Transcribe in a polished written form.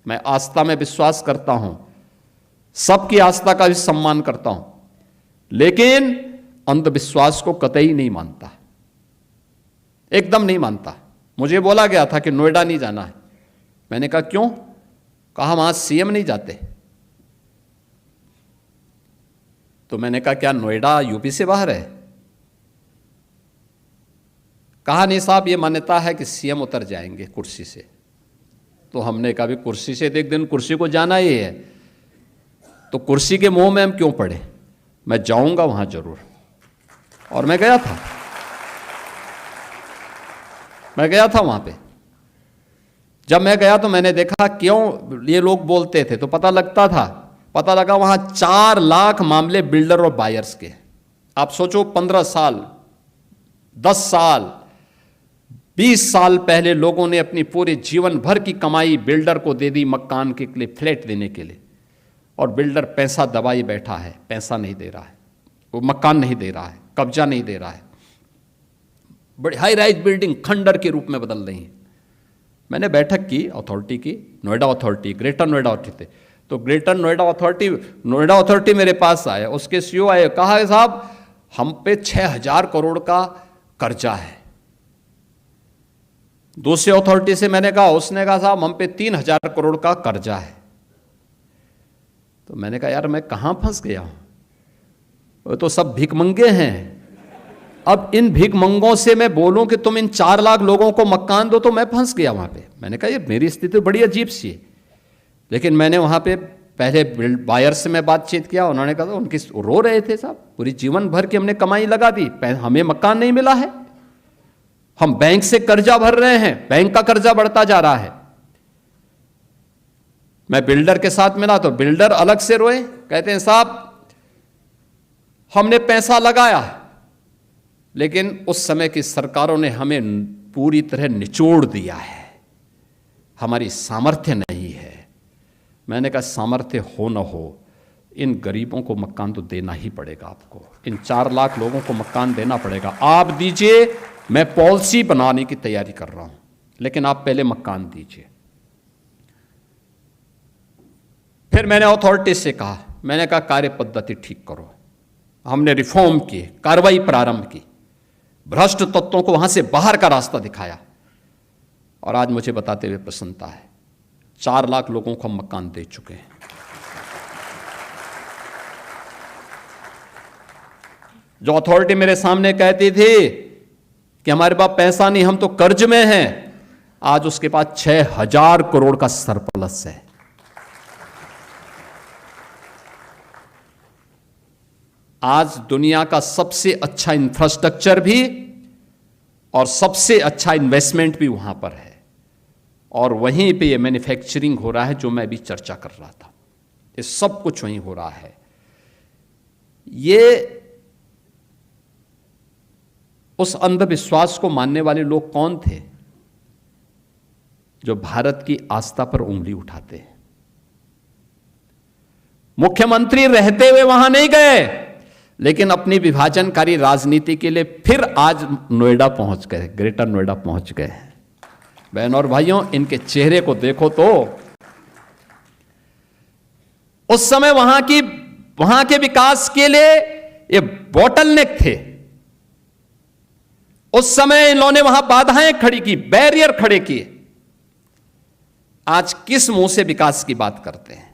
मैं आस्था में विश्वास करता हूं, सबकी आस्था का भी सम्मान करता हूं, लेकिन अंधविश्वास को कतई नहीं मानता, एकदम नहीं मानता। मुझे बोला गया था कि नोएडा नहीं जाना है। मैंने कहा क्यों? कहा वहां सीएम नहीं जाते। तो मैंने कहा क्या नोएडा यूपी से बाहर है? कहा नहीं साहब, ये मान्यता है कि सीएम उतर जाएंगे कुर्सी से। तो हमने कहा भी कुर्सी से तो एक दिन कुर्सी को जाना ही है, तो कुर्सी के मोह में हम क्यों पड़े? मैं जाऊंगा वहां जरूर। और मैं गया था वहां पे। जब मैं गया तो मैंने देखा क्यों ये लोग बोलते थे, तो पता लगा वहां 4 लाख मामले बिल्डर और बायर्स के। आप सोचो 15 साल, 10 साल, 20 साल पहले लोगों ने अपनी पूरे जीवन भर की कमाई बिल्डर को दे दी मकान के लिए, फ्लैट देने के लिए, और बिल्डर पैसा दबाई बैठा है, पैसा नहीं दे रहा है, वो मकान नहीं दे रहा है, कब्जा नहीं दे रहा है, बड़ी हाई राइज बिल्डिंग खंडर के रूप में बदल रही है। मैंने बैठक की अथॉरिटी की, Noida authority, greater Noida authority. तो ग्रेटर नोएडा अथॉरिटी मेरे पास आया, उसके सीईओ आए, कहा साहब हम पे 6,000 करोड़ का कर्जा है। दूसरी अथॉरिटी से मैंने कहा, उसने कहा साहब हम पे 3,000 करोड़ का कर्जा है। तो मैंने कहा यार मैं कहां फंस गया हूं, वो तो सब भिखमंगे हैं। अब इन भिखमंगों से मैं बोलूं कि तुम इन 4 लाख लोगों को मकान दो, तो मैं फंस गया वहां पे। मैंने कहा ये मेरी स्थिति बड़ी अजीब सी है। लेकिन मैंने वहां पे पहले बायर से मैं बातचीत किया, उन्होंने कहा उनकी रो रहे थे साहब, पूरी जीवन भर की हमने कमाई लगा दी, हमें मकान नहीं मिला है, हम बैंक से कर्जा भर रहे हैं, बैंक का कर्जा बढ़ता जा रहा है। मैं बिल्डर के साथ मिला तो बिल्डर अलग से रोए, कहते हैं साहब हमने पैसा लगाया, लेकिन उस समय की सरकारों ने हमें पूरी तरह निचोड़ दिया है, हमारी सामर्थ्य नहीं है। मैंने कहा सामर्थ्य हो न हो, इन गरीबों को मकान तो देना ही पड़ेगा आपको, इन 4 लाख लोगों को मकान देना पड़ेगा। आप दीजिए, मैं पॉलिसी बनाने की तैयारी कर रहा हूं, लेकिन आप पहले मकान दीजिए। फिर मैंने अथॉरिटी से कहा, मैंने कहा कार्य पद्धति ठीक करो। हमने रिफॉर्म किए, कार्रवाई प्रारंभ की, भ्रष्ट तत्वों को वहां से बाहर का रास्ता दिखाया, और आज मुझे बताते हुए प्रसन्नता है 4 लाख लोगों को हम मकान दे चुके हैं। जो अथॉरिटी मेरे सामने कहती थी कि हमारे पास पैसा नहीं, हम तो कर्ज में हैं, आज उसके पास 6,000 करोड़ का सरप्लस है। आज दुनिया का सबसे अच्छा इंफ्रास्ट्रक्चर भी और सबसे अच्छा इन्वेस्टमेंट भी वहां पर है, और वहीं पे ये मैन्युफैक्चरिंग हो रहा है जो मैं अभी चर्चा कर रहा था, ये सब कुछ वहीं हो रहा है। ये उस अंधविश्वास को मानने वाले लोग कौन थे जो भारत की आस्था पर उंगली उठाते हैं? मुख्यमंत्री रहते हुए वहां नहीं गए, लेकिन अपनी विभाजनकारी राजनीति के लिए फिर आज नोएडा पहुंच गए, ग्रेटर नोएडा पहुंच गए। बहन और भाइयों, इनके चेहरे को देखो तो उस समय वहां के विकास के लिए ये बॉटलनेक थे। उस समय इन्होंने वहां बाधाएं खड़ी की, बैरियर खड़े किए। आज किस मुंह से विकास की बात करते हैं?